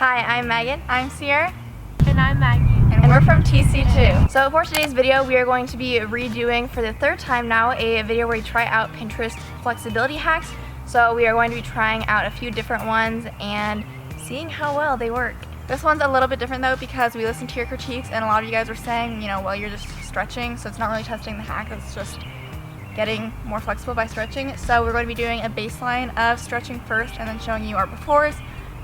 Hi, I'm Megan. I'm Ciera. And I'm Maggie. And we're from TC2. So for today's video, we are going to be redoing for the third time now a video where we try out Pinterest flexibility hacks. So we are going to be trying out a few different ones and seeing how well they work. This one's a little bit different though because we listened to your critiques and a lot of you guys were saying, well, you're just stretching, so it's not really testing the hack, it's just getting more flexible by stretching. So we're going to be doing a baseline of stretching first and then showing you our befores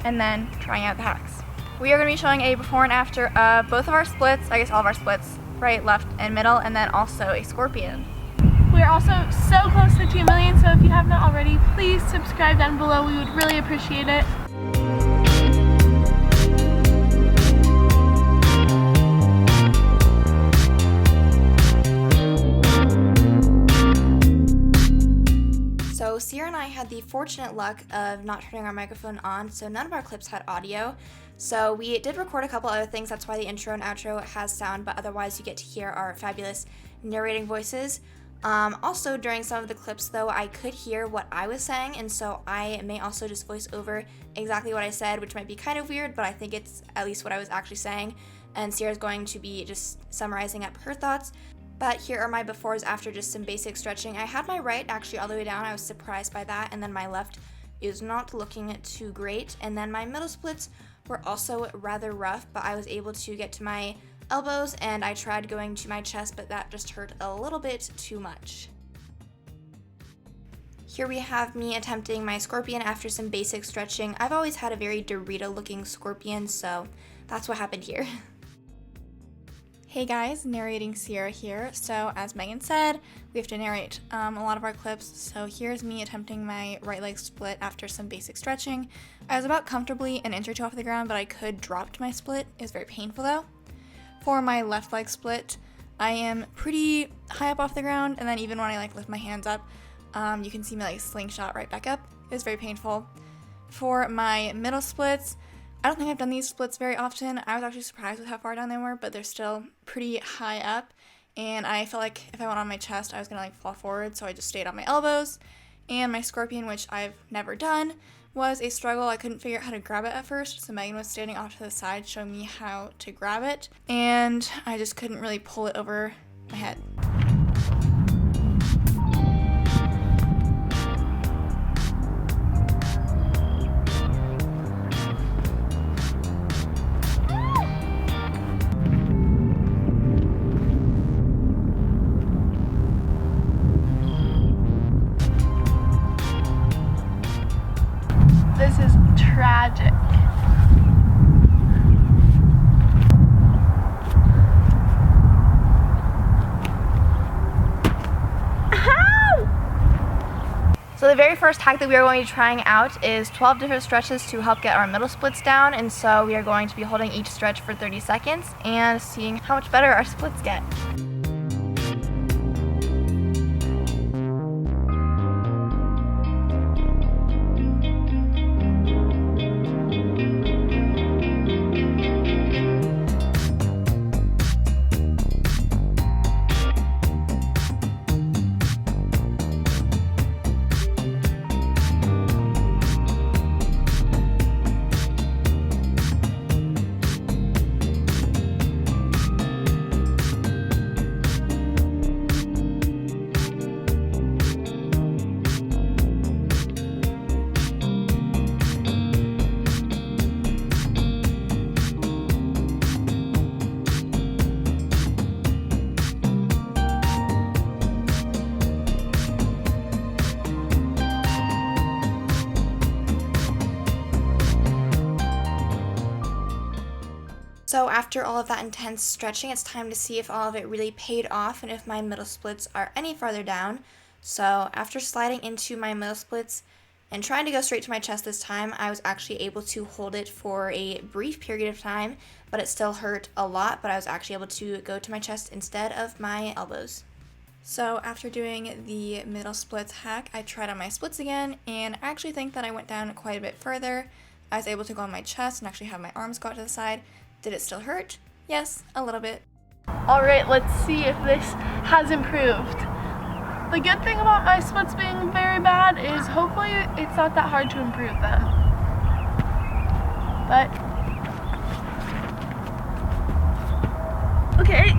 and then trying out the hacks. We are going to be showing a before and after of both of our splits, I guess all of our splits, right, left, and middle, and then also a scorpion. We're also so close to 2 million, so if you have not already, please subscribe down below. We would really appreciate it. So Ciera and I had the fortunate luck of not turning our microphone on, so none of our clips had audio. So we did record a couple other things, that's why the intro and outro has sound, but otherwise you get to hear our fabulous narrating voices. Also during some of the clips though, I could hear what I was saying, and so I may also just voice over exactly what I said, which might be kind of weird, but I think it's at least what I was actually saying, and Ciera's going to be just summarizing up her thoughts. But here are my befores after just some basic stretching. I had my right actually all the way down, I was surprised by that, and then my left is not looking too great, and then my middle splits were also rather rough, but I was able to get to my elbows, and I tried going to my chest, but that just hurt a little bit too much. Here we have me attempting my scorpion after some basic stretching. I've always had a very Dorito looking scorpion, so that's what happened here. Hey guys, narrating Ciera here. So as Megan said, we have to narrate a lot of our clips. So here's me attempting my right leg split after some basic stretching. I was about comfortably an inch or two off the ground, but I could drop to my split. It was very painful though. For my left leg split, I am pretty high up off the ground, and then even when I lift my hands up, you can see me slingshot right back up. It was very painful. For my middle splits, I don't think I've done these splits very often. I was actually surprised with how far down they were, but they're still pretty high up, and I felt like if I went on my chest, I was gonna fall forward, so I just stayed on my elbows. And my scorpion, which I've never done, was a struggle. I couldn't figure out how to grab it at first, so Megan was standing off to the side showing me how to grab it, and I just couldn't really pull it over my head. This is tragic. So the very first hack that we are going to be trying out is 12 different stretches to help get our middle splits down, and so we are going to be holding each stretch for 30 seconds and seeing how much better our splits get. So after all of that intense stretching, it's time to see if all of it really paid off and if my middle splits are any farther down. So after sliding into my middle splits and trying to go straight to my chest this time, I was actually able to hold it for a brief period of time, but it still hurt a lot, but I was actually able to go to my chest instead of my elbows. So after doing the middle splits hack, I tried on my splits again, and I actually think that I went down quite a bit further. I was able to go on my chest and actually have my arms go out to the side. Did it still hurt? Yes, a little bit. Alright, let's see if this has improved. The good thing about my splits being very bad is hopefully it's not that hard to improve them. But Okay.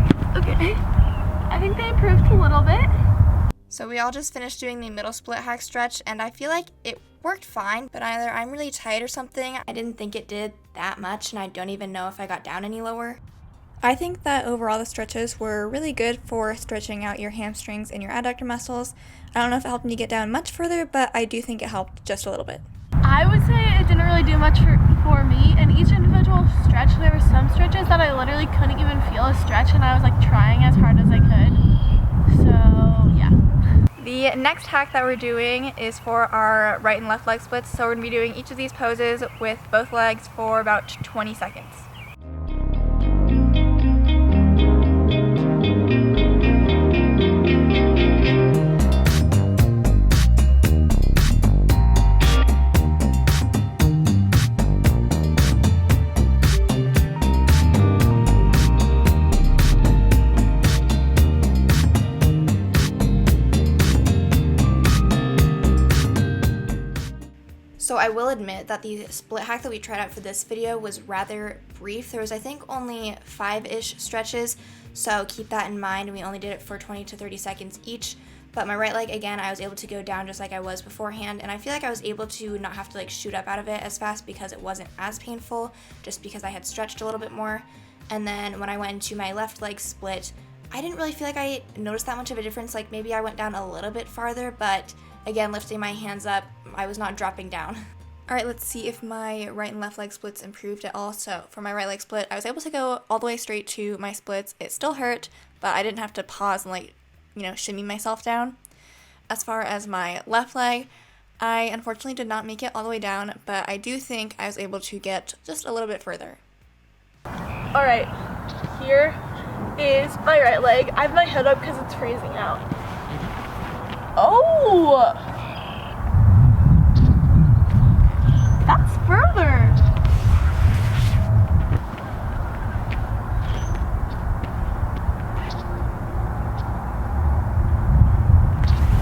I think they improved a little bit. So we all just finished doing the middle split hack stretch, and I feel like it worked fine, but either I'm really tight or something. I didn't think it did that much, and I don't even know if I got down any lower. I think that overall the stretches were really good for stretching out your hamstrings and your adductor muscles. I don't know if it helped me get down much further, but I do think it helped just a little bit. I would say it didn't really do much for me. In each individual stretch, there were some stretches that I literally couldn't even feel a stretch, and I was like trying as hard as I could. So yeah. The next hack that we're doing is for our right and left leg splits. So we're going to be doing each of these poses with both legs for about 20 seconds. So I will admit that the split hack that we tried out for this video was rather brief. There was, I think, only 5-ish stretches, so keep that in mind. We only did it for 20 to 30 seconds each. But my right leg, again, I was able to go down just like I was beforehand, and I feel like I was able to not have to like shoot up out of it as fast because it wasn't as painful, just because I had stretched a little bit more. And then when I went into my left leg split, I didn't really feel like I noticed that much of a difference. Like maybe I went down a little bit farther, but again, lifting my hands up, I was not dropping down. All right, let's see if my right and left leg splits improved at all. So for my right leg split, I was able to go all the way straight to my splits. It still hurt, but I didn't have to pause and like, shimmy myself down. As far as my left leg, I unfortunately did not make it all the way down, but I do think I was able to get just a little bit further. All right, here is my right leg. I have my hood up because it's freezing out. Oh! That's further.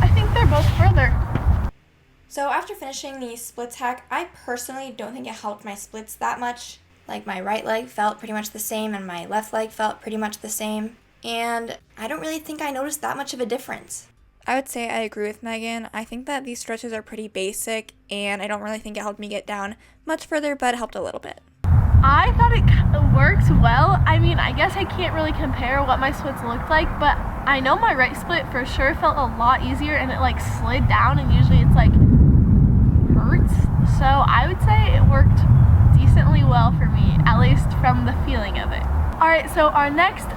I think they're both further. So after finishing the splits hack, I personally don't think it helped my splits that much. Like my right leg felt pretty much the same and my left leg felt pretty much the same. And I don't really think I noticed that much of a difference. I would say I agree with Megan. I think that these stretches are pretty basic, and I don't really think it helped me get down much further, but it helped a little bit. I thought it worked well. I mean, I guess I can't really compare what my splits looked like, but I know my right split for sure felt a lot easier, and it like slid down, and usually it's like hurts. So I would say it worked decently well for me, at least from the feeling of it. All right, so our next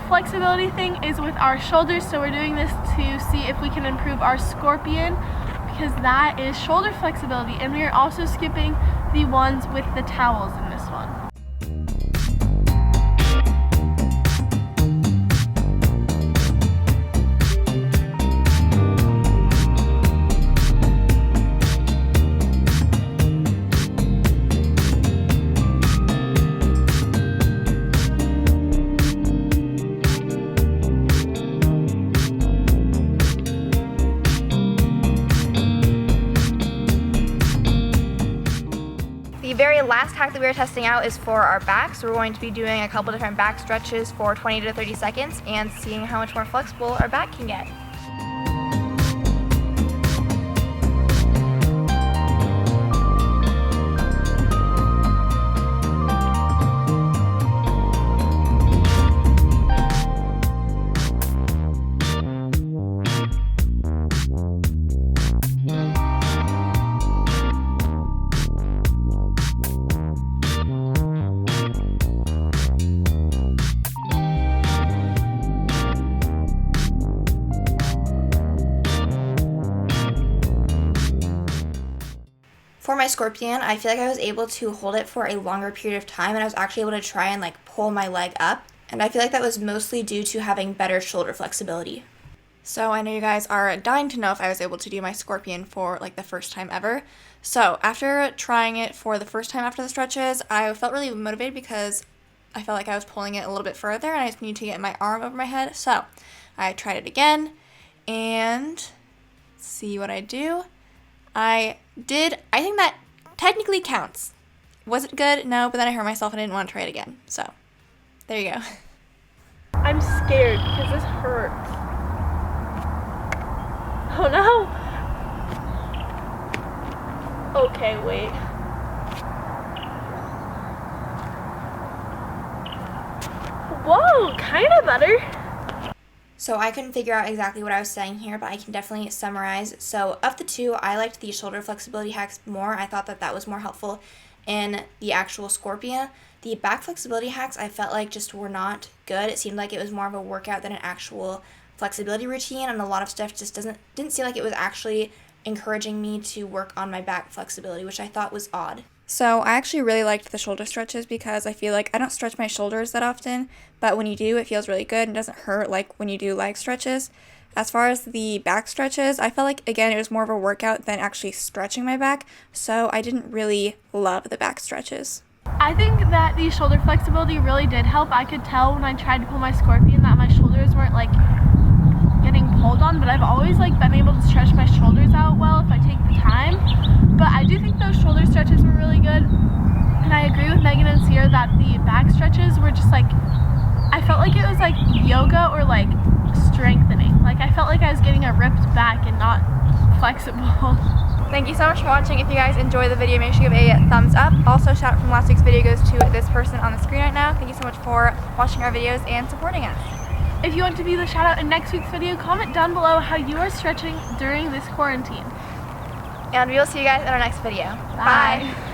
flexibility thing is with our shoulders. So we're doing this to see if we can improve our scorpion, because that is shoulder flexibility, and we are also skipping the ones with the towels in this one. The very last hack that we are testing out is for our back. So we're going to be doing a couple different back stretches for 20 to 30 seconds and seeing how much more flexible our back can get. For my scorpion, I feel like I was able to hold it for a longer period of time, and I was actually able to try and like pull my leg up, and I feel like that was mostly due to having better shoulder flexibility. So I know you guys are dying to know if I was able to do my scorpion for like the first time ever. So after trying it for the first time after the stretches, I felt really motivated because I felt like I was pulling it a little bit further, and I just needed to get my arm over my head. So I tried it again, and see what I do. I think that technically counts. Was it good? No, but then I hurt myself and I didn't want to try it again. So, there you go. scared because this hurts. Oh no. Okay, wait. Whoa, kind of better. So I couldn't figure out exactly what I was saying here, but I can definitely summarize. So of the two, I liked the shoulder flexibility hacks more. I thought that that was more helpful in the actual Scorpia. The back flexibility hacks I felt like just were not good. It seemed like it was more of a workout than an actual flexibility routine, and a lot of stuff just didn't seem like it was actually encouraging me to work on my back flexibility, which I thought was odd. So I actually really liked the shoulder stretches because I feel like I don't stretch my shoulders that often, but when you do, it feels really good and doesn't hurt like when you do leg stretches. As far as the back stretches, I felt like, again, it was more of a workout than actually stretching my back, so I didn't really love the back stretches. I think that the shoulder flexibility really did help. I could tell when I tried to pull my Scorpion that my shoulders weren't like getting pulled on, but I've always like been able to stretch my shoulders out well if I take the time. But I do think those shoulder stretches were really good, and I agree with Megan and Ciera that the back stretches were just like, I felt like it was like yoga or like strengthening. Like I felt like I was getting a ripped back and not flexible. Thank you so much for watching. If you guys enjoyed the video, make sure you give a thumbs up. Also, shout out from last week's video goes to this person on the screen right now. Thank you so much for watching our videos and supporting us. If you want to be the shout out in next week's video, comment down below how you are stretching during this quarantine. And we will see you guys in our next video. Bye.